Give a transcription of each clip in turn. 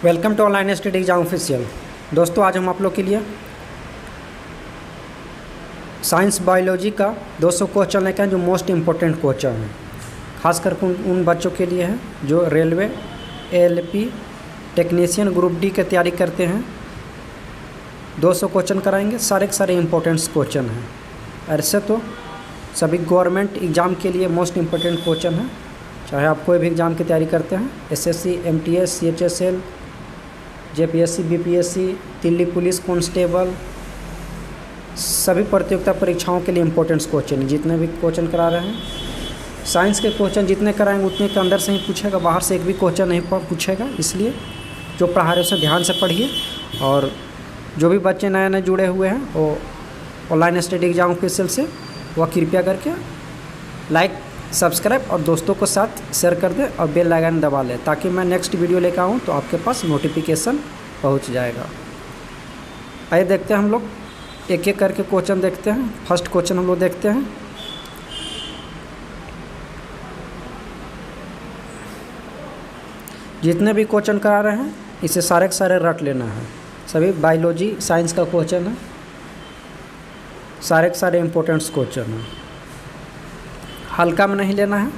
Welcome to online study exam official. दोस्तों, आज हम आप लोग के लिए साइंस बायोलॉजी का 200 क्वेश्चन लेकर जो मोस्ट इम्पोर्टेंट क्वेश्चन है, खासकर उन बच्चों के लिए है जो railway ALP technician group D की तैयारी करते हैं। 200 क्वेश्चन कराएंगे, सारे के सारे इम्पोर्टेंट क्वेश्चन हैं। ऐसे तो सभी गवर्नमेंट एग्ज़ाम के लिए मोस्ट इम्पोर्टेंट क्वेश्चन है, चाहे आप कोई भी एग्ज़ाम की तैयारी करते हैं, SSC, MTS, CHSL, JPSC, BPSC, Delhi police constable, सभी प्रतियोगिता परीक्षाओं के लिए इम्पोर्टेंट क्वेश्चन जितने भी क्वेश्चन करा रहे हैं। साइंस के क्वेश्चन जितने कराएंगे उतने के अंदर से ही पूछेगा, बाहर से एक भी क्वेश्चन नहीं पूछेगा। इसलिए जो पढ़ा रहे उसे ध्यान से पढ़िए। और जो भी बच्चे नए नए जुड़े हुए हैं वो ऑनलाइन स्टडी एग्जाम ऑफिशियल से वह कृपया करके लाइक, सब्सक्राइब और दोस्तों को साथ शेयर कर दें और बेल आइकन दबा लें, ताकि मैं नेक्स्ट वीडियो लेकर आऊँ तो आपके पास नोटिफिकेशन पहुँच जाएगा। आइए देखते हैं, हम लोग एक एक करके क्वेश्चन देखते हैं। फर्स्ट क्वेश्चन हम लोग देखते हैं। जितने भी क्वेश्चन करा रहे हैं इसे सारे के सारे रट लेना है। सभी बायोलॉजी साइंस का क्वेश्चन है, सारे के सारे इम्पोर्टेंट क्वेश्चन हैं, हल्का में नहीं लेना है।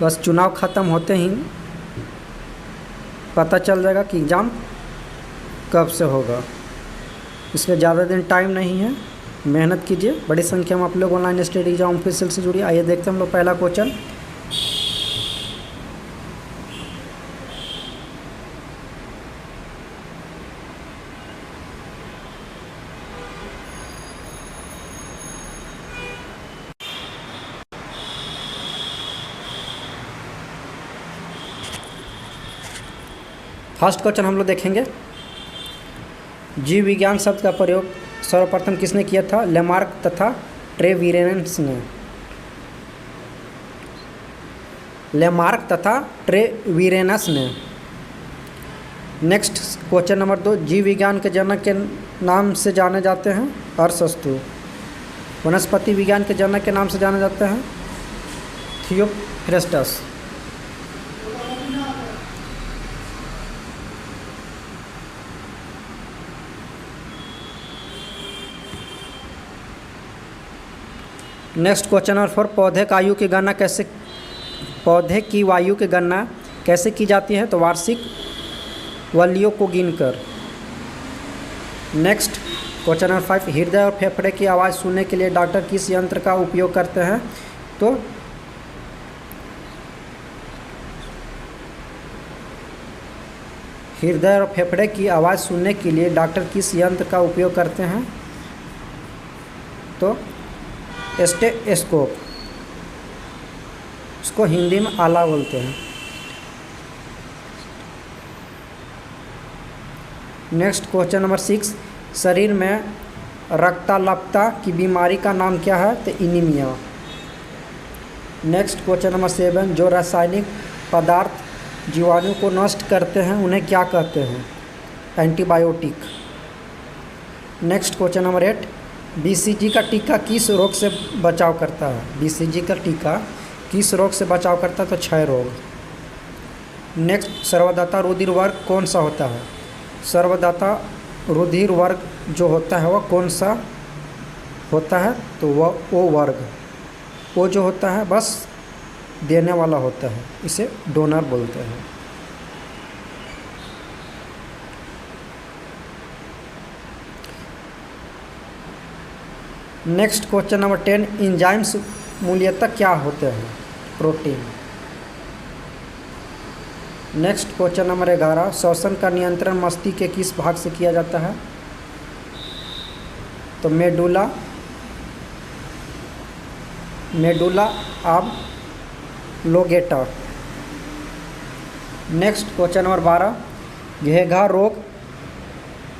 बस चुनाव ख़त्म होते ही पता चल जाएगा कि एग्ज़ाम कब से होगा, इसलिए ज़्यादा दिन टाइम नहीं है। मेहनत कीजिए। बड़ी संख्या में आप लोग ऑनलाइन स्टडी एग्जाम ऑफिशियल से जुड़िए। आइए देखते हैं हम लोग पहला क्वेश्चन। फर्स्ट क्वेश्चन हम लोग देखेंगे। जीव विज्ञान शब्द का प्रयोग सर्वप्रथम किसने किया था? लेमार्क तथा ट्रेवीरेनस ने। लेमार्क तथा ट्रेवीरेनस ने। Next question number 2। जीव विज्ञान के जनक के नाम से जाने जाते हैं अरस्तु। वनस्पति विज्ञान के जनक के नाम से जाने जाते हैं थियोफ्रेस्टस। Next question number 4। पौधे की वायु की गणना कैसे की जाती है? तो वार्षिक वलियों को गिनकर। Next question number 5। हृदय और फेफड़े की आवाज़ सुनने के लिए डॉक्टर किस यंत्र का उपयोग करते हैं? तो हृदय और फेफड़े की आवाज़ सुनने के लिए डॉक्टर किस यंत्र का उपयोग करते हैं? तो स्टेथोस्कोप, उसको हिंदी में आला बोलते हैं। Next question number 6। शरीर में रक्ताल्पता की बीमारी का नाम क्या है? तो एनीमिया। Next question number 7। जो रासायनिक पदार्थ जीवाणु को नष्ट करते हैं उन्हें क्या कहते हैं? Antibiotic. Next question number 8। BCG का टीका किस रोग से बचाव करता है? बीसीजी का टीका किस रोग से बचाव करता है? तो क्षय रोग। नेक्स्ट, सर्वदाता रुधिर वर्ग कौन सा होता है? सर्वदाता रुधिर वर्ग जो होता है वह कौन सा होता है? तो वह ओ वर्ग। वो जो होता है बस देने वाला होता है, इसे डोनर बोलते हैं। Next question number 10। एंजाइम्स मूल्यतः क्या होते हैं? प्रोटीन। Next question number 11। श्वसन का नियंत्रण मस्तिष्क के किस भाग से किया जाता है? तो medulla oblongata. Next question number 12। घेघा रोग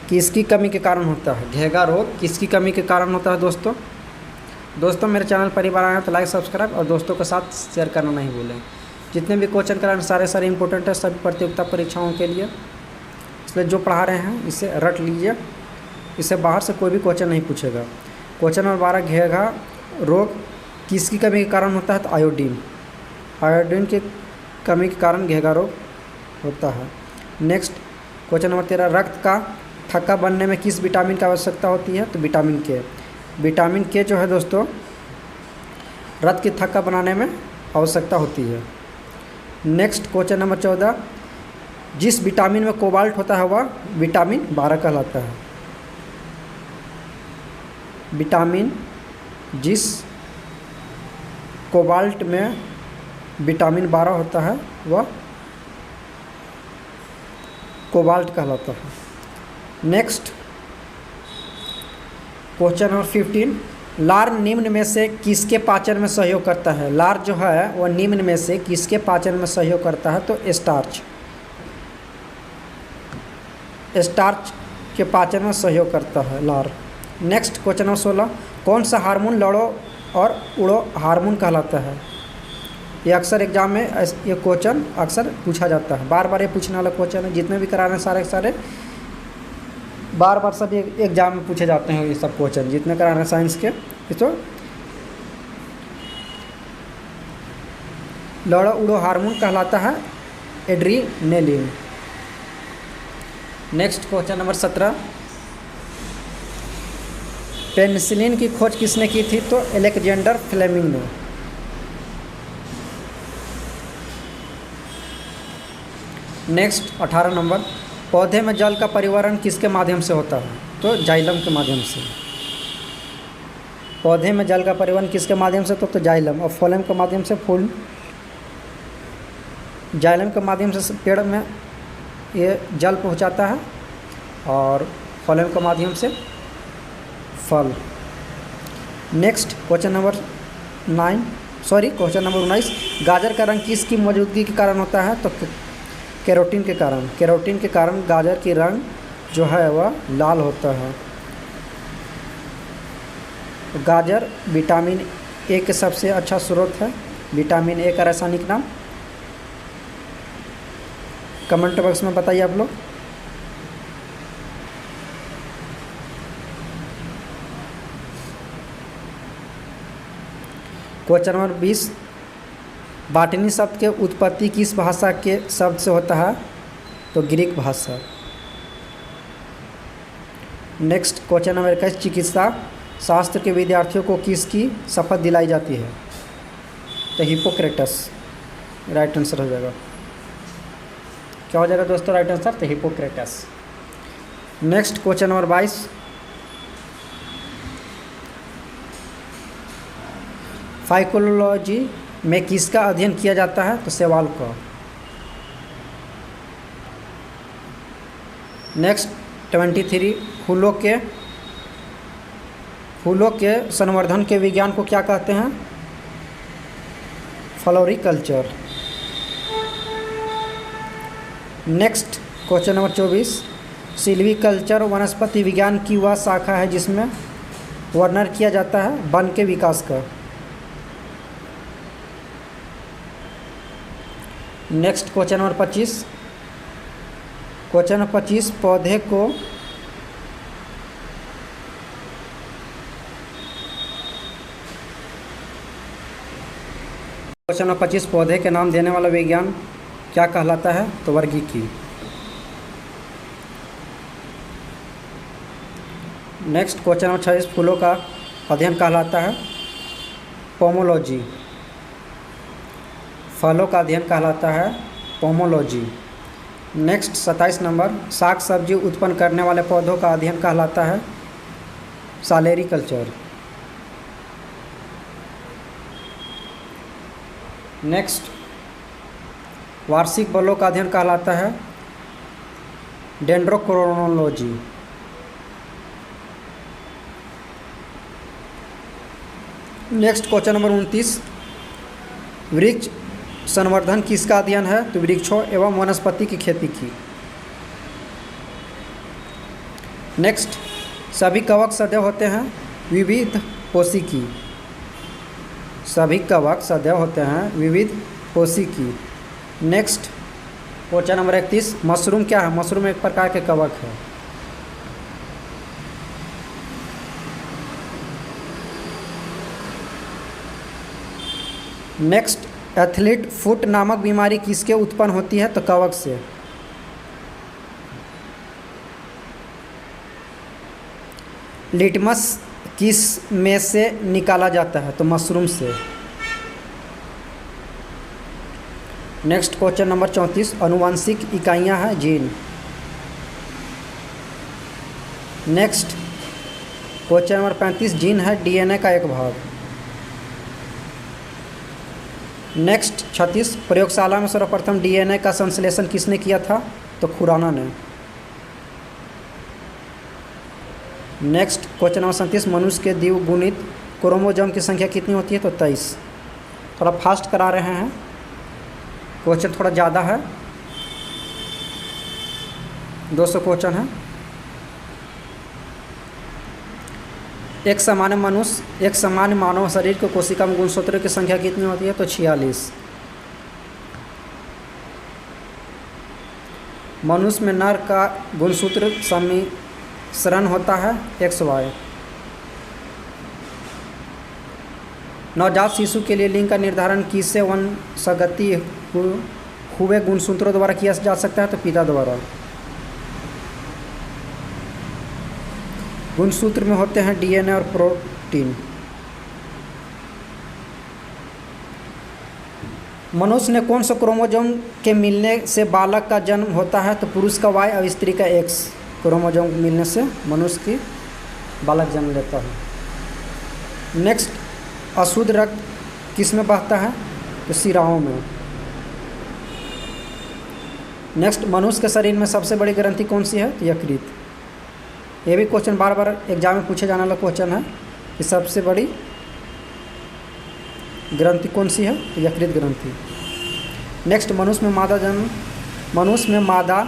किसकी कमी के कारण होता है? घेघा रोग किसकी कमी के कारण होता है? दोस्तों मेरे चैनल परिवार आए हैं तो लाइक, सब्सक्राइब और दोस्तों के साथ शेयर करना नहीं भूलें। जितने भी क्वेश्चन कराएं सारे इंपॉर्टेंट है सभी प्रतियोगिता परीक्षाओं के लिए, इसलिए जो पढ़ा रहे हैं इसे रट लीजिए। इससे बाहर से कोई भी क्वेश्चन नहीं पूछेगा। Question number 12। घेघा रोग किसकी कमी के कारण होता है? तो आयोडीन। आयोडीन की कमी के कारण घेंघा रोग होता है। नेक्स्ट क्वेश्चन नंबर 13, रक्त का थक्का बनने में किस विटामिन की आवश्यकता होती है? तो विटामिन के। विटामिन के जो है दोस्तों रक्त की थक्का बनाने में आवश्यकता होती है। नेक्स्ट क्वेश्चन नंबर 14, जिस विटामिन में कोबाल्ट होता है वह विटामिन 12 कहलाता है। विटामिन जिस कोबाल्ट में विटामिन 12 होता है वह कोबाल्ट कहलाता है। नेक्स्ट क्वेश्चन नंबर 15, लार निम्न में से किसके पाचन में सहयोग करता है? लार जो है वह निम्न में से किसके पाचन में सहयोग करता है? तो स्टार्च के पाचन में सहयोग करता है लार। नेक्स्ट क्वेश्चन नंबर 16, कौन सा हार्मोन लड़ो और उड़ो हार्मोन कहलाता है? ये अक्सर एग्जाम में ये क्वेश्चन अक्सर पूछा जाता है, बार बार ये पूछने वाला क्वेश्चन है। जितने भी करा रहे हैं सारे बार बार सभी एग्जाम में पूछे जाते हैं ये सब क्वेश्चन जितने करा रहे हैं साइंस के। तो लड़ो उड़ो हार्मोन कहलाता है adrenaline. Next question number 17, penicillin की खोज किसने की थी? तो अलेक्जेंडर फ्लेमिंग ने। नेक्स्ट 18 नंबर, पौधे में जल का परिवहन किसके माध्यम से होता है? तो जाइलम के माध्यम से। पौधे में जल का परिवहन किसके माध्यम से? तो जाइलम। और फ्लोएम के माध्यम से फूल, जाइलम के माध्यम से पेड़ में ये जल पहुंचाता है और फ्लोएम के माध्यम से फल। नेक्स्ट क्वेश्चन नंबर 19, गाजर का रंग किसकी मौजूदगी के कारण होता है? तो कैरोटीन के कारण। कैरोटीन के कारण गाजर की रंग जो है वह लाल होता है। गाजर विटामिन ए के सबसे अच्छा स्रोत है। विटामिन ए का रासायनिक नाम कमेंट बॉक्स में बताइए आप लोग। क्वेश्चन नंबर 20, बाटनी शब्द के उत्पत्ति किस भाषा के शब्द से होता है? तो ग्रीक भाषा। नेक्स्ट क्वेश्चन नंबर 21, चिकित्सा शास्त्र के विद्यार्थियों को किसकी शपथ दिलाई जाती है? तो हिपोक्रेटस राइट आंसर हो जाएगा। क्या हो जाएगा दोस्तों राइट आंसर? तो Hippocrates. Next question number 22, phycology में किसका अध्ययन किया जाता है? तो शैवाल का। नेक्स्ट 23, फूलों के संवर्धन के विज्ञान को क्या कहते हैं? Floriculture. Next question number 24, silviculture वनस्पति विज्ञान की वह शाखा है जिसमें वर्णन किया जाता है वन के विकास का। नेक्स्ट क्वेश्चन नंबर 25, पौधे को क्वेश्चन नंबर 25, पौधे के नाम देने वाला विज्ञान क्या कहलाता है? तो वर्गीकी। नेक्स्ट क्वेश्चन नंबर 26, फूलों का अध्ययन कहलाता है पोमोलॉजी। फलों का अध्ययन कहलाता है पोमोलॉजी। नेक्स्ट 27 नंबर, साग सब्जी उत्पन्न करने वाले पौधों का अध्ययन कहलाता है सालेरिकल्चर। नेक्स्ट वार्षिक बलों का अध्ययन कहलाता है डेंड्रोक्रोनोलॉजी। नेक्स्ट क्वेश्चन नंबर 29, वृक्ष संवर्धन किसका अध्ययन है? तो वृक्षों एवं वनस्पति की खेती की। नेक्स्ट, सभी कवक सदैव होते हैं विविध कोशिकी। सभी कवक सदैव होते हैं विविध कोशिकी। नेक्स्ट क्वेश्चन नंबर 31, मशरूम क्या है? मशरूम एक प्रकार के कवक है। नेक्स्ट एथलीट फुट नामक बीमारी किसके उत्पन्न होती है? तो कवक से। लिटमस किस में से निकाला जाता है? तो मशरूम से। नेक्स्ट क्वेश्चन नंबर 34, आनुवंशिक इकाइयां हैं gene. Next question number 35, gene है डीएनए का एक भाग। नेक्स्ट 36, प्रयोगशाला में सर्वप्रथम डीएनए का संश्लेषण किसने किया था? तो खुराना ने। नेक्स्ट क्वेश्चन नंबर 37, मनुष्य के द्विगुणित क्रोमोसोम की संख्या कितनी होती है? तो 23। थोड़ा फास्ट करा रहे हैं, क्वेश्चन थोड़ा ज़्यादा है, 200 क्वेश्चन है। एक सामान्य मानव शरीर के कोशिका में गुणसूत्रों की संख्या कितनी होती है? तो 46। मनुष्य में नर का गुणसूत्र सम्मिश्रण होता है XY। नवजात शिशु के लिए लिंग का निर्धारण किससे वंशागति हुए गुणसूत्रों द्वारा किया जा सकता है? तो पिता द्वारा। गुणसूत्र में होते हैं डीएनए और प्रोटीन। मनुष्य ने कौन सा क्रोमोसोम के मिलने से बालक का जन्म होता है? तो पुरुष का Y और स्त्री का X क्रोमोसोम मिलने से मनुष्य की बालक जन्म लेता है। नेक्स्ट, अशुद्ध रक्त किस में बहता है? तो शिराओं में। नेक्स्ट, मनुष्य के शरीर में सबसे बड़ी ग्रंथि कौन सी है? तो यकृत। ये भी क्वेश्चन बार बार एग्जाम में पूछे जाने वाला क्वेश्चन है कि सबसे बड़ी ग्रंथि कौन सी है? तो यकृत ग्रंथि। नेक्स्ट, मनुष्य में मादा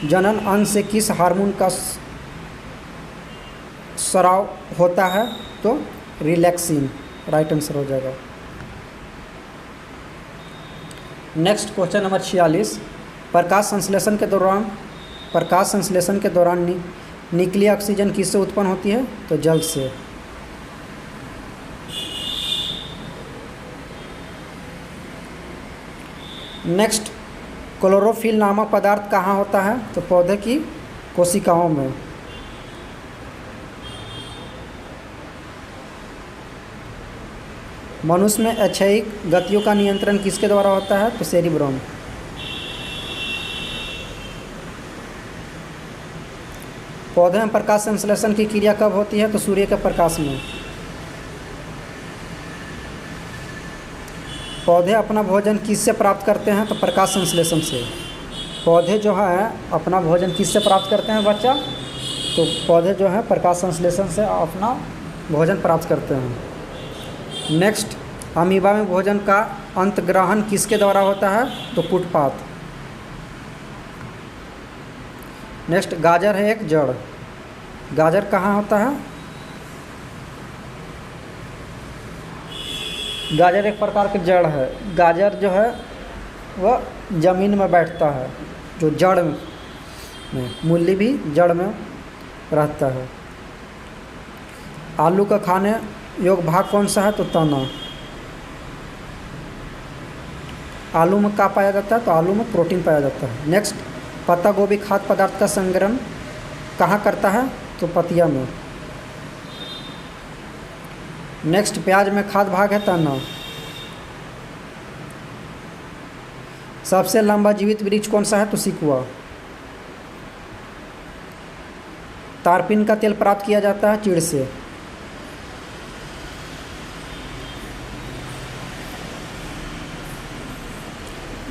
जनन अंग से किस हार्मोन का स्राव होता है? तो रिलैक्सिन, राइट आंसर हो जाएगा। नेक्स्ट क्वेश्चन नंबर 46, प्रकाश संश्लेषण के दौरान निकली ऑक्सीजन किससे उत्पन्न होती है? तो जल से। नेक्स्ट, क्लोरोफिल नामक पदार्थ कहाँ होता है? तो पौधे की कोशिकाओं में। मनुष्य में अक्षयिक गतियों का नियंत्रण किसके द्वारा होता है? तो सेरिब्रम। पौधे में प्रकाश संश्लेषण की क्रिया कब होती है? तो सूर्य के प्रकाश में। पौधे अपना भोजन किससे प्राप्त करते हैं? तो प्रकाश संश्लेषण से। पौधे जो है अपना भोजन किससे प्राप्त करते हैं बच्चा? तो पौधे जो है प्रकाश संश्लेषण से अपना भोजन प्राप्त करते हैं। नेक्स्ट, अमीबा में भोजन का अंतग्रहण किसके द्वारा होता है? तो पुटपाथ। नेक्स्ट, गाजर है एक जड़। गाजर कहाँ होता है? गाजर एक प्रकार की जड़ है। गाजर जो है वह ज़मीन में बैठता है, जो जड़ में। मूली भी जड़ में रहता है। आलू का खाने योग्य भाग कौन सा है? तो तना। आलू में क्या पाया जाता है? तो आलू में प्रोटीन पाया जाता है। नेक्स्ट, पत्ता गोभी खाद्य पदार्थ का संग्रहण कहाँ करता है? तो पतिया में। नेक्स्ट, प्याज में खाद्य भाग है तना। सबसे लंबा जीवित वृक्ष कौन सा है? तो सिकुआ। तारपीन का तेल प्राप्त किया जाता है चीड़ से।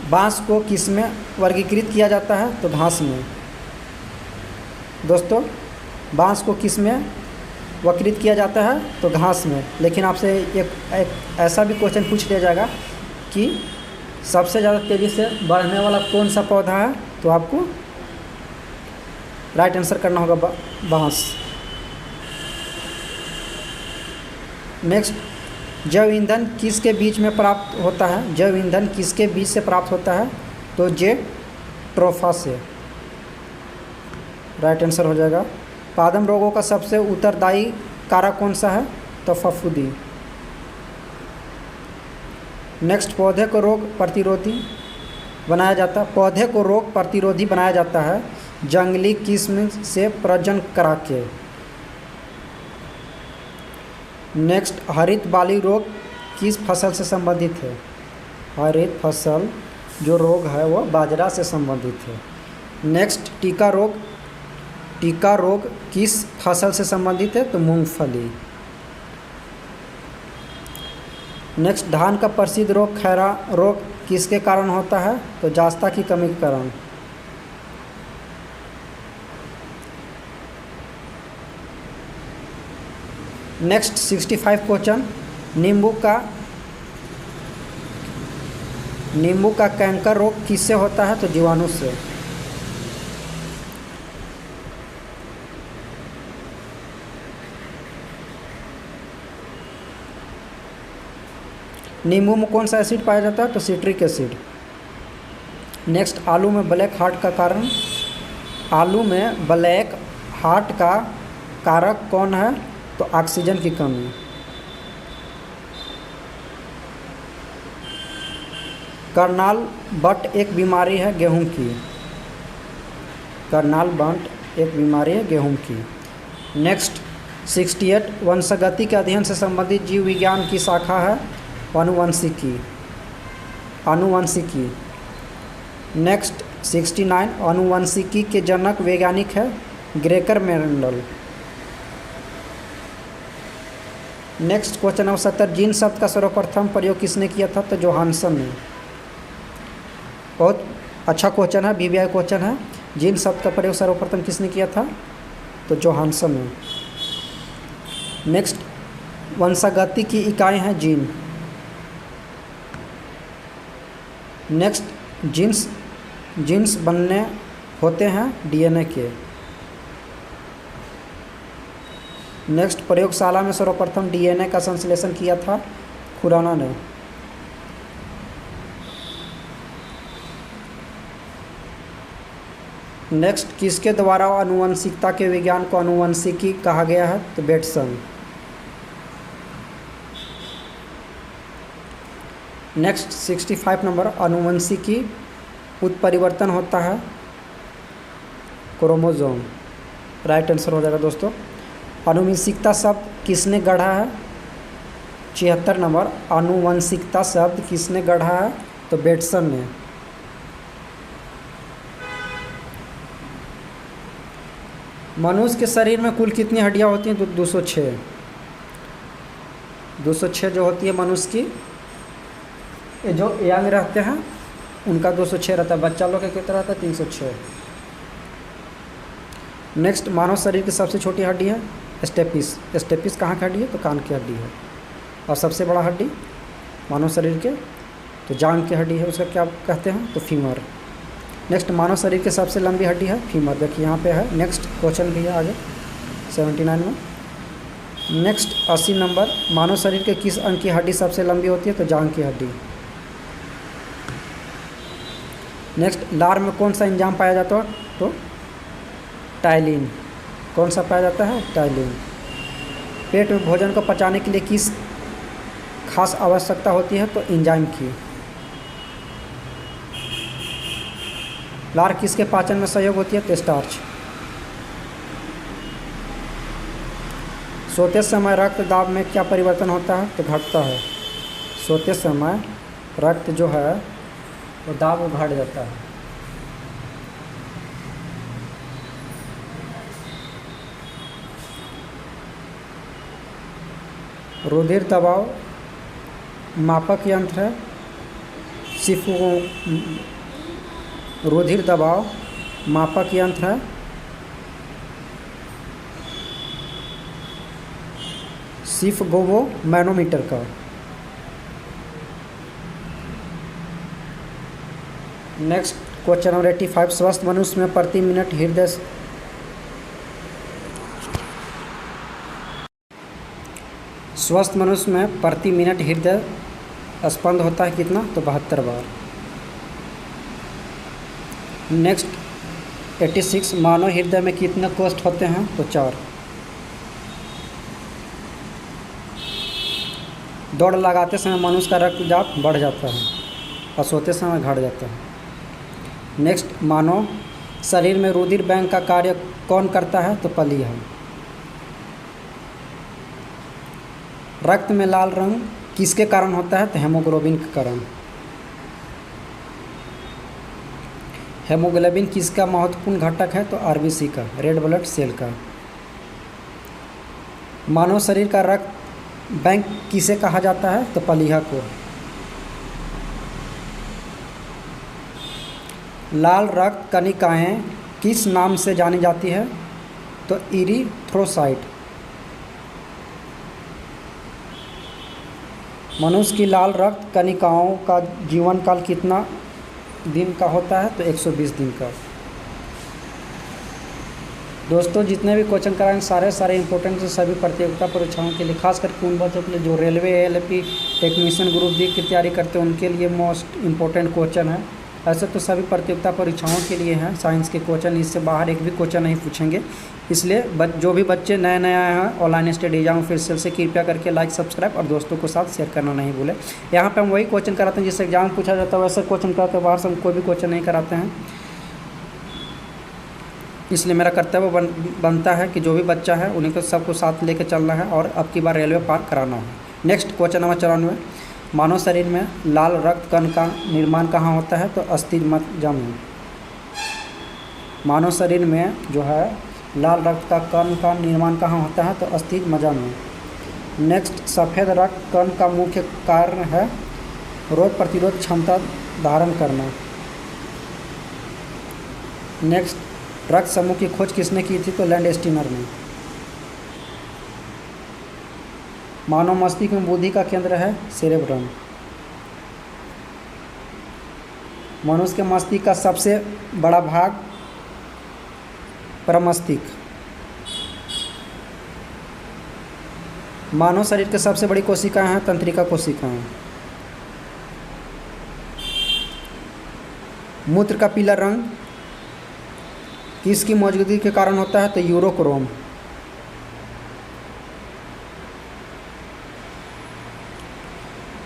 बांस को किस में वर्गीकृत किया जाता है? तो घास में। दोस्तों, बांस को किस में वर्गीकृत किया जाता है? तो घास में। लेकिन आपसे एक ऐसा भी क्वेश्चन पूछ लिया जाएगा कि सबसे ज़्यादा तेज़ी से बढ़ने वाला कौन सा पौधा है? तो आपको राइट आंसर करना होगा बांस। नेक्स्ट, जैव ईंधन किसके बीच में प्राप्त होता है? जैव ईंधन किसके बीच से प्राप्त होता है? तो जेट्रोफा से, राइट आंसर हो जाएगा। पादप रोगों का सबसे उत्तरदायी कारक कौन सा है? तो फफूंदी। नेक्स्ट, पौधे को रोग प्रतिरोधी बनाया जाता है। पौधे को रोग प्रतिरोधी बनाया जाता है जंगली किस्म से प्रजनन करा के। नेक्स्ट, हरित बाली रोग किस फसल से संबंधित है? हरित फसल जो रोग है वो बाजरा से संबंधित है। नेक्स्ट, टीका रोग। टीका रोग किस फसल से संबंधित है? तो मूंगफली। नेक्स्ट, धान का प्रसिद्ध रोग खैरा रोग किसके कारण होता है? तो जास्ता की कमी के कारण। नेक्स्ट 65 क्वेश्चन, नींबू का कैंकर रोग किससे होता है? तो जीवाणु से। नींबू में कौन सा एसिड पाया जाता है? तो सिट्रिक एसिड। नेक्स्ट, आलू में ब्लैक हार्ट का कारण। आलू में ब्लैक हार्ट का कारक कौन है? तो ऑक्सीजन की कमी। करनाल बट एक बीमारी है गेहूं की। करनाल बट एक बीमारी है गेहूं की। नेक्स्ट 68, वंशगति के अध्ययन से संबंधित जीव विज्ञान की शाखा है आनुवंशिकी। आनुवंशिकी। नेक्स्ट 69, आनुवंशिकी के जनक वैज्ञानिक है Gregor Mendel. Next question number 70, gene शब्द का सर्वप्रथम प्रयोग किसने किया था? तो जोहानसन ने। बहुत अच्छा क्वेश्चन है, बीबीआई क्वेश्चन है। जीन शब्द का प्रयोग सर्वप्रथम किसने किया था? तो जोहानसन ने। नेक्स्ट, वंशगति की इकाई है जीन। नेक्स्ट, जीन्स बनने होते हैं डीएनए के। नेक्स्ट, प्रयोगशाला में सर्वप्रथम डीएनए का संश्लेषण किया था खुराना ने। नेक्स्ट, किसके द्वारा आनुवंशिकता के विज्ञान को आनुवंशिकी कहा गया है? तो बेटसन। नेक्स्ट 65 नंबर, आनुवंशिकी उत्परिवर्तन होता है क्रोमोसोम। राइट आंसर हो जाएगा दोस्तों। आनुवंशिकता शब्द किसने गढ़ा है? 76 नंबर, आनुवंशिकता शब्द किसने गढ़ा है? तो बेटसन ने। मनुष्य के शरीर में कुल कितनी हड्डियां होती हैं? तो 206। 206 जो होती है मनुष्य की, ये जो यंग रहते हैं उनका 206 रहता है, बच्चा लोग का कितना रहता है? 306। नेक्स्ट, मानव शरीर की सबसे छोटी हड्डी है स्टेपिस। स्टेपिस कहाँ की हड्डी है? तो कान की हड्डी है। और सबसे बड़ा हड्डी मानव शरीर के तो जांघ की हड्डी है, उसका क्या कहते हैं? तो फीमर। नेक्स्ट, मानव शरीर की सबसे लंबी हड्डी है फीमर। देखिए यहाँ पे है। नेक्स्ट क्वेश्चन भी है आगे 79 में। नेक्स्ट 80 नंबर, मानव शरीर के किस अंग की हड्डी सबसे लंबी होती है? तो जांघ की हड्डी। नेक्स्ट, लार में कौन सा एंजाइम पाया जाता है? तो टाइलिन। कौन सा पाया जाता है? टाइलिन। पेट में भोजन को पचाने के लिए किस खास आवश्यकता होती है? तो एंजाइम की। लार किसके पाचन में सहयोग होती है? तो स्टार्च। सोते समय रक्त दाब में क्या परिवर्तन होता है? तो घटता है। सोते समय रक्त जो है वो दाब वो घट जाता है। रुधिर दबाव मापक यंत्र है रुधिर दबाव मापक यंत्र है सिफगोवो मैनोमीटर का। नेक्स्ट क्वेश्चन नंबर 85, स्वस्थ मनुष्य में प्रति मिनट हृदय स्वस्थ मनुष्य में प्रति मिनट हृदय स्पंद होता है कितना? तो 72 बार। नेक्स्ट 86, मानव हृदय में कितने कोष्ठ होते हैं? तो 4। दौड़ लगाते समय मनुष्य का रक्तचाप बढ़ जाता है और सोते समय घट जाता है। नेक्स्ट, मानव शरीर में रुधिर बैंक का कार्य कौन करता है? तो पलीहा। रक्त में लाल रंग किसके कारण होता है? तो हेमोग्लोबिन के कारण। हेमोग्लोबिन किसका महत्वपूर्ण घटक है? तो आरबीसी का, रेड ब्लड सेल का। मानव शरीर का रक्त बैंक किसे कहा जाता है? तो पलीहा को। लाल रक्त कणिकाएं किस नाम से जानी जाती है? तो इरिथ्रोसाइट। मनुष्य की लाल रक्त कणिकाओं का जीवन काल कितना दिन का होता है? तो 120 दिन का। दोस्तों, जितने भी क्वेश्चन कराएंगे सारे इंपॉर्टेंट से सभी प्रतियोगिता परीक्षाओं के लिए, खास करके उन बच्चों के लिए जो railway, ALP, technician group D की तैयारी करते हैं उनके लिए मोस्ट इम्पोर्टेंट क्वेश्चन है। ऐसे तो सभी प्रतियोगिता परीक्षाओं के लिए हैं साइंस के क्वेश्चन, इससे बाहर एक भी क्वेश्चन नहीं पूछेंगे। इसलिए जो भी बच्चे नए आए हैं ऑनलाइन स्टडी एग्जाम ऑफिशियल से, कृपया करके लाइक, सब्सक्राइब और दोस्तों के साथ शेयर करना नहीं भूलें। यहाँ पे हम वही क्वेश्चन कराते हैं जिससे एग्जाम पूछा जाता है, वैसे क्वेश्चन कराते हैं, बाहर से हम कोई भी क्वेश्चन नहीं कराते हैं। इसलिए मेरा कर्तव्य बनता है कि जो भी बच्चा है उन्हीं को सबको साथ लेकर चलना है और अब की बार रेलवे पार कराना है। नेक्स्ट क्वेश्चन नंबर 94, मानव शरीर में लाल रक्त कण का निर्माण कहाँ होता है? तो अस्थिज मज्जा में। मानव शरीर में जो है लाल रक्त का कण का निर्माण कहाँ होता है? तो अस्थिज मज्जा में। नेक्स्ट, सफ़ेद रक्त कण का मुख्य कारण है रोग प्रतिरोध क्षमता धारण करना। नेक्स्ट, रक्त समूह की खोज किसने की थी? तो लैंडस्टीनर ने। मानव मस्तिष्क में बुद्धि का केंद्र है सेरेब्रम। मनुष्य के मस्तिष्क का सबसे बड़ा भाग प्रमस्तिष्क। मानव शरीर के सबसे बड़ी कोशिकाएं हैं तंत्रिका कोशिकाएं। मूत्र का पीला रंग किसकी मौजूदगी के कारण होता है? तो यूरोक्रोम।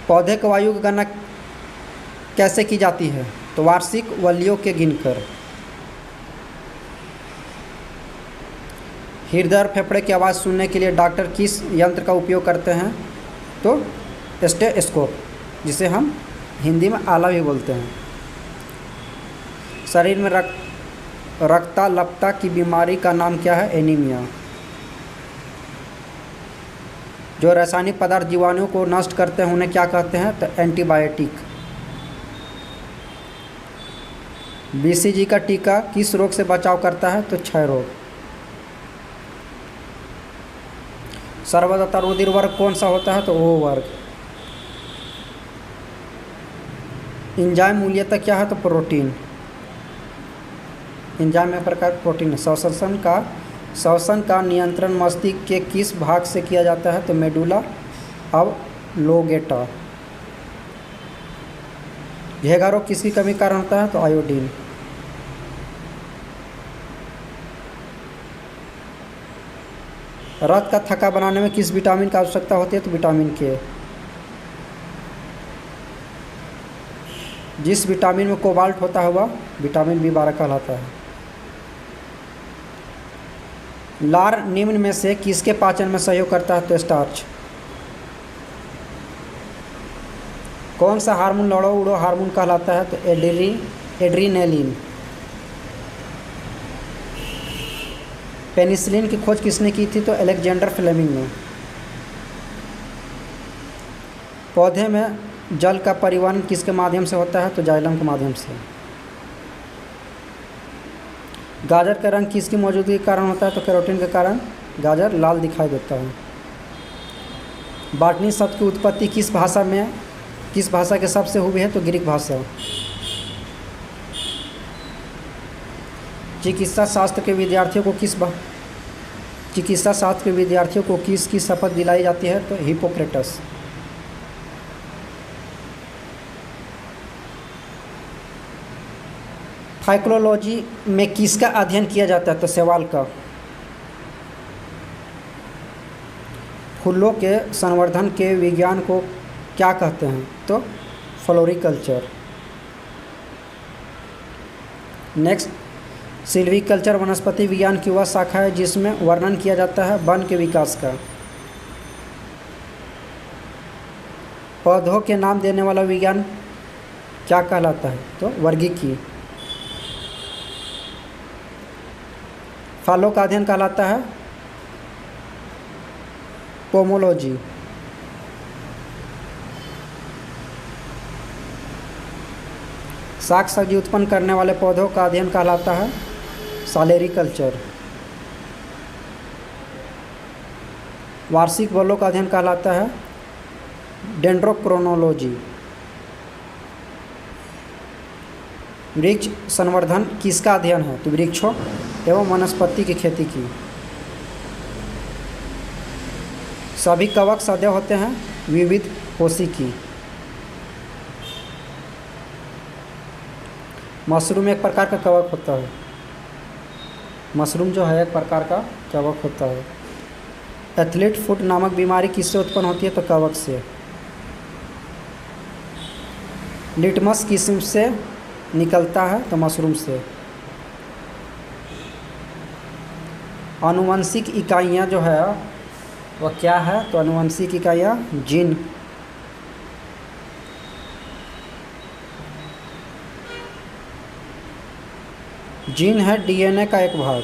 पौधे के वायु की गणना कैसे की जाती है? तो वार्षिक वलियों के गिनकर। हृदय और फेफड़े की आवाज़ सुनने के लिए डॉक्टर किस यंत्र का उपयोग करते हैं? तो स्टेथोस्कोप, जिसे हम हिंदी में आला भी बोलते हैं। शरीर में रक्ताल्पता की बीमारी का नाम क्या है? एनीमिया। जो रासायनिक पदार्थ जीवाणुओं को नष्ट करते हैं उन्हें क्या कहते हैं? तो एंटीबायोटिक। बीसीजी का टीका किस रोग से बचाव करता है? तो क्षय रोग। सर्वदाता रुधिर वर्ग कौन सा होता है? तो ओ वर्ग। एंजाइम मूल्यतः क्या है? तो प्रोटीन। एंजाइम एक प्रकार प्रोटीन है। श्वसन का नियंत्रण मस्तिष्क के किस भाग से किया जाता है? तो मेडुला ऑब्लोंगेटा। घेगा रोग किसकी कमी के कारण होता है? तो आयोडीन। रक्त का थक्का बनाने में किस विटामिन की आवश्यकता होती है? तो विटामिन के। जिस विटामिन में कोबाल्ट होता है वह विटामिन B12 कहलाता है। लार निम्न में से किसके पाचन में सहयोग करता है? तो स्टार्च। कौन सा हार्मोन लड़ो उड़ो हार्मोन कहलाता है? तो एड्रीनेलिन। पेनिसिलिन की खोज किसने की थी? तो अलेक्जेंडर फ्लेमिंग ने। पौधे में जल का परिवहन किसके माध्यम से होता है? तो जाइलम के माध्यम से। गाजर का रंग किसकी मौजूदगी के कारण होता है? तो कैरोटीन के कारण गाजर लाल दिखाई देता है। बॉटनी शब्द की उत्पत्ति किस भाषा के शब्द से हुई है? तो ग्रीक भाषा। चिकित्सा शास्त्र के विद्यार्थियों को किसकी शपथ दिलाई जाती है? तो हिप्पोक्रेटस। फाइकोलॉजी में किसका अध्ययन किया जाता है? तो शैवाल का। फूलों के संवर्धन के विज्ञान को क्या कहते हैं? तो फ्लोरिकल्चर। नेक्स्ट, सिल्वीकल्चर वनस्पति विज्ञान की वह शाखा है जिसमें वर्णन किया जाता है वन के विकास का। पौधों के नाम देने वाला विज्ञान क्या कहलाता है? तो वर्गीकी। फलों का अध्ययन कहलाता है पोमोलॉजी। शाक सब्जी उत्पन्न करने वाले पौधों का अध्ययन कहलाता है सालेरिकल्चर। वार्षिक बलों का अध्ययन कहलाता है डेंड्रोक्रोनोलॉजी। वृक्ष संवर्धन किसका अध्ययन है? तो वृक्षों एवं वनस्पति की खेती की। सभी कवक सदैव होते हैं विविध कोशिकी। मशरूम एक प्रकार का कवक होता है। मशरूम जो है एक प्रकार का कवक होता है। एथलीट फुट नामक बीमारी किससे उत्पन्न होती है? तो कवक से। लिटमस किस्म से निकलता है? तो मशरूम से। आनुवंशिक इकाइयाँ जो है वह क्या है? तो आनुवंशिक इकाइयाँ जीन। जीन है डीएनए का एक भाग।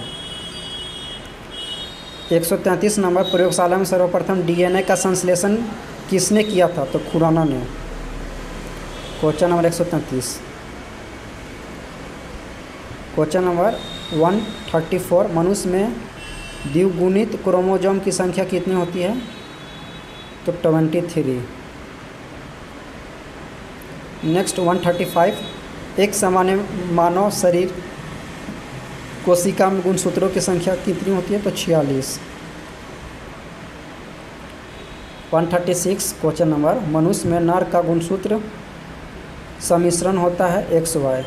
133 नंबर, प्रयोगशाला में सर्वप्रथम डीएनए का संश्लेषण किसने किया था? तो खुराना ने। Question number 133। क्वेश्चन नंबर 134, मनुष्य में द्विगुणित क्रोमोसोम की संख्या कितनी होती है? तो 23। नेक्स्ट 135, एक सामान्य मानव शरीर कोशिका में गुणसूत्रों की संख्या कितनी होती है? तो 46। 136 क्वेश्चन नंबर, मनुष्य में नर का गुणसूत्र सम्मिश्रण होता है XY।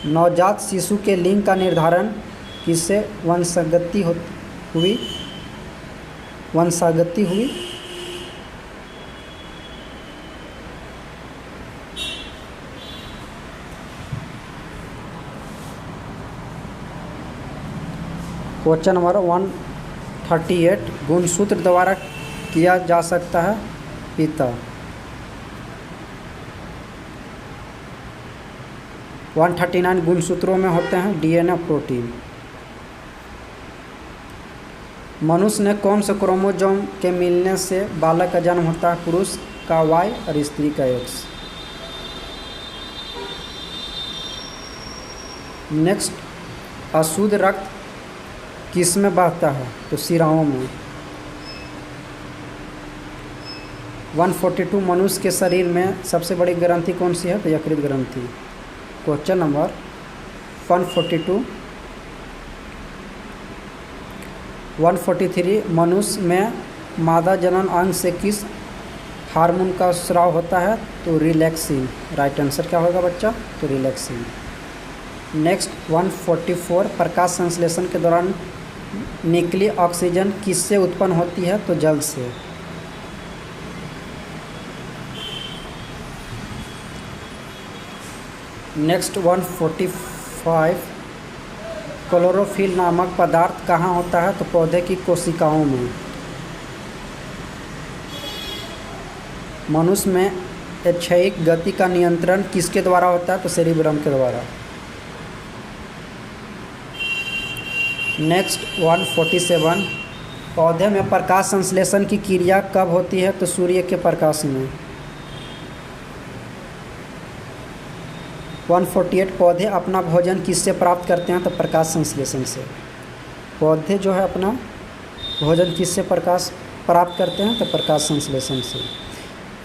नवजात शिशु के लिंग का निर्धारण किससे वंशागति हुई? क्वेश्चन नंबर 138, गुणसूत्र द्वारा किया जा सकता है पिता। 139 गुणसूत्रों में होते हैं डीएनए प्रोटीन। मनुष्य ने कौन से क्रोमोसोम के मिलने से बालक का जन्म होता है? पुरुष का Y और स्त्री का X। नेक्स्ट, अशुद्ध रक्त किस में बहता है? तो शिराओं में। 142, मनुष्य के शरीर में सबसे बड़ी ग्रंथि कौन सी है? तो यकृत ग्रंथि। Question number 142। 143, मनुष्य में मादा जनन अंग से किस हार्मोन का स्राव होता है? तो रिलैक्सिन। राइट आंसर क्या होगा बच्चा? तो रिलैक्सिन। नेक्स्ट 144, प्रकाश संश्लेषण के दौरान निकली ऑक्सीजन किससे उत्पन्न होती है? तो जल से। नेक्स्ट 145, क्लोरोफिल नामक पदार्थ कहाँ होता है? तो पौधे की कोशिकाओं में। मनुष्य में ऐच्छिक गति का नियंत्रण किसके द्वारा होता है? तो सेरिब्रम के द्वारा। नेक्स्ट 147, पौधे में प्रकाश संश्लेषण की क्रिया कब होती है? तो सूर्य के प्रकाश में। 148, पौधे अपना भोजन किससे प्राप्त करते हैं? तो प्रकाश संश्लेषण से। पौधे जो है अपना भोजन किससे प्राप्त करते हैं? तो प्रकाश संश्लेषण से।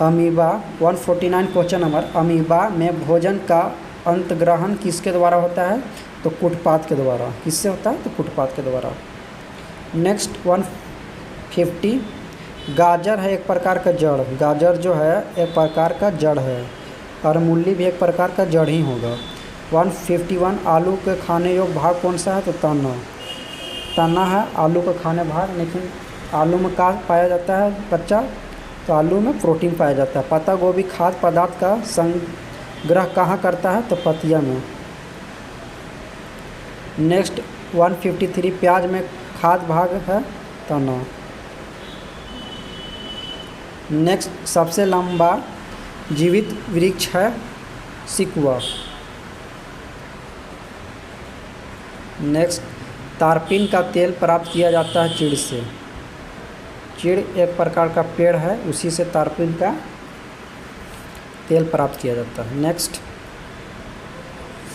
अमीबा 149 क्वेश्चन नंबर, अमीबा में भोजन का अंतग्रहण किसके द्वारा होता है? तो कुटपात के द्वारा। किससे होता है? तो कुटपात के द्वारा। नेक्स्ट 150, गाजर है एक प्रकार का जड़। गाजर जो है एक प्रकार का जड़ है और मूली भी एक प्रकार का जड़ ही होगा। 151, आलू के खाने योग्य भाग कौन सा है? तो तना। तना है आलू का खाने भाग, लेकिन आलू में क्या पाया जाता है बच्चा, तो आलू में प्रोटीन पाया जाता है। पत्ता गोभी खाद्य पदार्थ का संग्रह कहाँ करता है, तो पतिया में। नेक्स्ट 153 प्याज में खाद्य भाग है तना। नेक्स्ट सबसे लंबा जीवित वृक्ष है सिकुआ। नेक्स्ट तारपीन का तेल प्राप्त किया जाता है चीड़ से। चीड़ एक प्रकार का पेड़ है, उसी से तारपीन का तेल प्राप्त किया जाता है। नेक्स्ट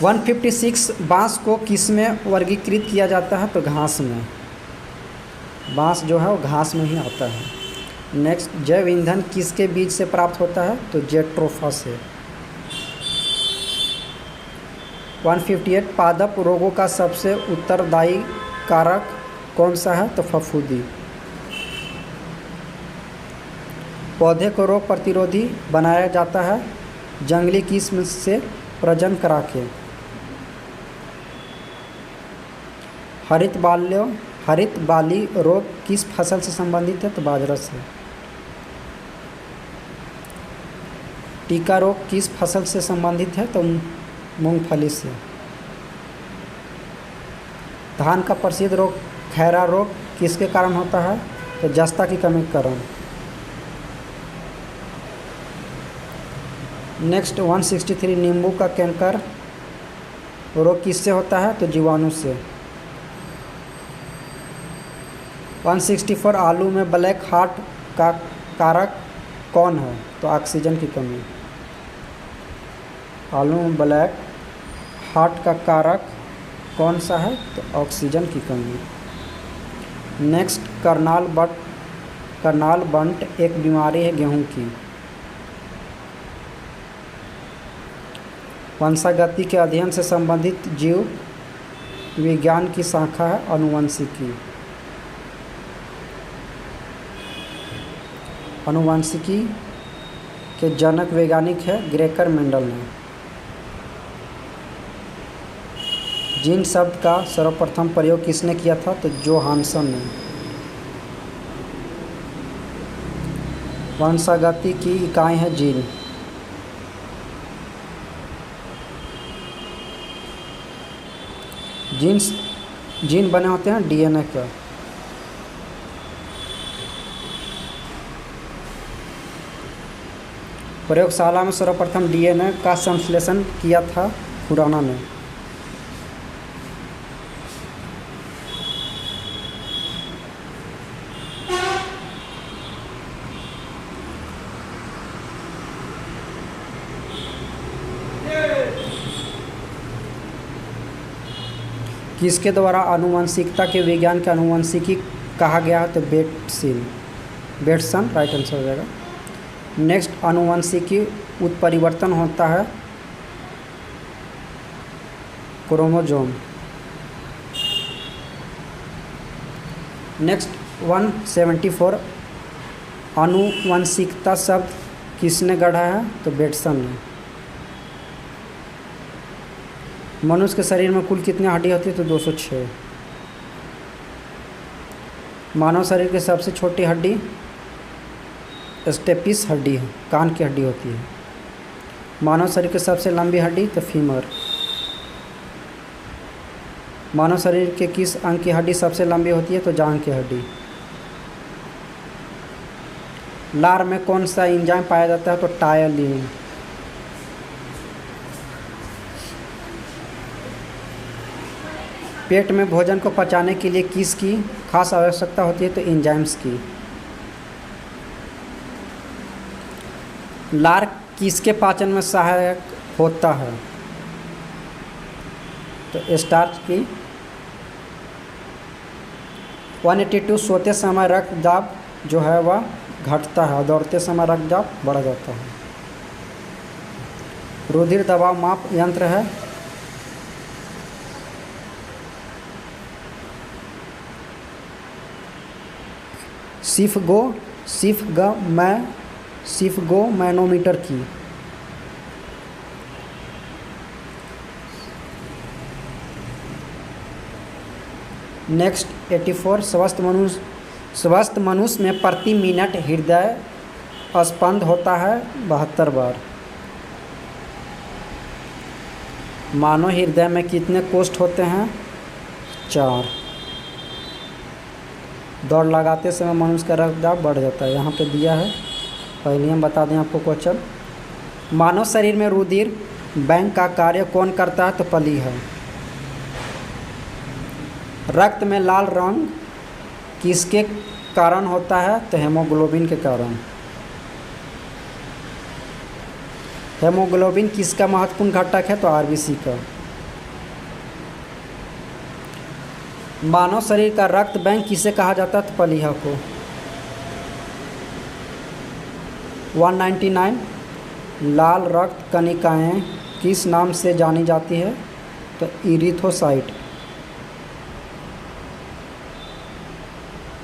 156 बांस को किस में वर्गीकृत किया जाता है, तो घास में। बांस जो है वो घास में ही आता है। नेक्स्ट जैव ईंधन किसके बीज से प्राप्त होता है, तो जेट्रोफा से। 158 पादप रोगों का सबसे उत्तरदायी कारक कौन सा है, तो फफूंदी। पौधे को रोग प्रतिरोधी बनाया जाता है जंगली किस्म से प्रजनन करा के। हरित बाली रोग किस फसल से संबंधित है, तो बाजरा से। टीका रोग किस फसल से संबंधित है, तो मूंगफली से। धान का प्रसिद्ध रोग खैरा रोग किसके कारण होता है, तो जस्ता की कमी के कारण। नेक्स्ट 163 नींबू का कैंकर रोग किससे होता है, तो जीवाणु से। 164 आलू में ब्लैक हार्ट का कारक कौन है, तो ऑक्सीजन की कमी। आलू में ब्लैक हार्ट का कारक कौन सा है, तो ऑक्सीजन की कमी। नेक्स्ट करनाल बंट एक बीमारी है गेहूं की। वंशागति के अध्ययन से संबंधित जीव विज्ञान की शाखा है आनुवंशिकी। आनुवंशिकी के जनक वैज्ञानिक है ग्रेकर मेंडल ने। जीन शब्द का सर्वप्रथम प्रयोग किसने किया था, तो जोहानसन ने। वंशागति की इकाई है जीन। जीन बने होते हैं डीएनए का। प्रयोगशाला में सर्वप्रथम डीएनए का संश्लेषण किया था खुराना ने। किसके द्वारा आनुवंशिकता के विज्ञान के आनुवंशिकी कहा गया है, तो बेटसन राइट आंसर हो जाएगा। नेक्स्ट आनुवंशिकी उत्परिवर्तन होता है क्रोमोजोम। नेक्स्ट 174 आनुवंशिकता शब्द किसने गढ़ा है, तो बेटसन ने। मनुष्य के शरीर में कुल कितनी हड्डी होती है, तो 206। मानव शरीर की सबसे छोटी हड्डी स्टेपिस हड्डी है, कान की हड्डी होती है। मानव शरीर की सबसे लंबी हड्डी, तो फीमर। मानव शरीर के किस अंग की हड्डी सबसे लंबी होती है, तो जांघ की हड्डी। लार में कौन सा एंजाइम पाया जाता है, तो टायलिन। पेट में भोजन को पचाने के लिए किसकी खास आवश्यकता होती है, तो एंजाइम्स की। लार किसके पाचन में सहायक होता है, तो स्टार्च की। 182 सोते समय रक्तचाप जो है वह घटता है और दौड़ते समय रक्तचाप बढ़ जाता है। रुधिर दबाव माप यंत्र है सिफगो मैनोमीटर की। नेक्स्ट 84 स्वस्थ मनुष्य में प्रति मिनट हृदय स्पंद होता है 72 बार। मानव हृदय में कितने कोष्ठ होते हैं? 4। दौड़ लगाते समय मनुष्य का रक्तदाब बढ़ जाता है, यहाँ पे दिया है, पहले हम बता दें आपको क्वेश्चन। मानव शरीर में रुधिर बैंक का कार्य कौन करता है? तो पली है। रक्त में लाल रंग किसके कारण होता है? तो हेमोग्लोबिन के कारण। हेमोग्लोबिन किसका महत्वपूर्ण घटक है? तो आरबीसी का। मानव शरीर का रक्त बैंक किसे कहा जाता है? तो प्लीहा को। 199 लाल रक्त कणिकाएं किस नाम से जानी जाती है? तो इरिथ्रोसाइट।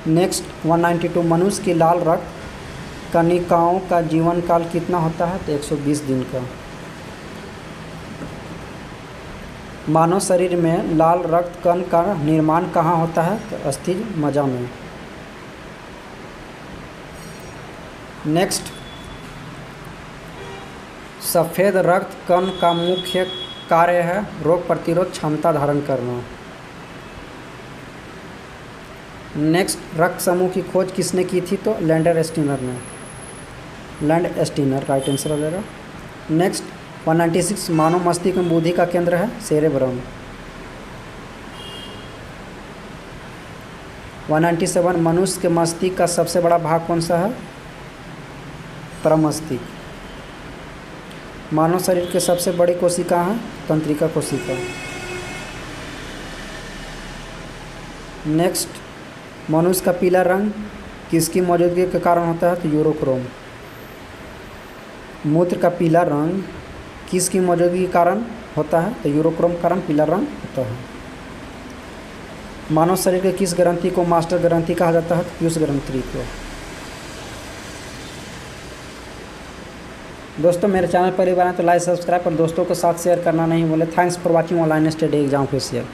नेक्स्ट 192 मनुष्य की लाल रक्त कणिकाओं का जीवन काल कितना होता है? तो 120 दिन का। मानव शरीर में लाल रक्त कण का निर्माण कहाँ होता है? तो अस्थिज मज्जा में। नेक्स्ट सफ़ेद रक्त कण का मुख्य कार्य है रोग प्रतिरोध क्षमता धारण करना। नेक्स्ट रक्त समूह की खोज किसने की थी? तो लैंडर स्टीनर ने। लैंड स्टीनर राइट आंसर हो जाएगा। नेक्स्ट 196 मानव मस्तिष्क में बुद्धि का केंद्र है सेरेब्रम। 197 मनुष्य के मस्तिष्क का सबसे बड़ा भाग कौन सा है? प्रमस्तिष्क। मानव शरीर के सबसे बड़ी कोशिका है तंत्रिका कोशिका। नेक्स्ट मनुष्य का पीला रंग किसकी मौजूदगी के कारण होता है? तो यूरोक्रोम। मूत्र का पीला रंग किसकी मौजूदगी के कारण होता है? तो यूरोक्रोम के कारण पीला रंग होता है। मानव शरीर के किस ग्रंथि को मास्टर ग्रंथि कहा जाता है? तो पीयूष ग्रंथि को। दोस्तों मेरे चैनल पर एक बार तो लाइक सब्सक्राइब और दोस्तों के साथ शेयर करना नहीं भूलें। Thanks for watching online study exam official.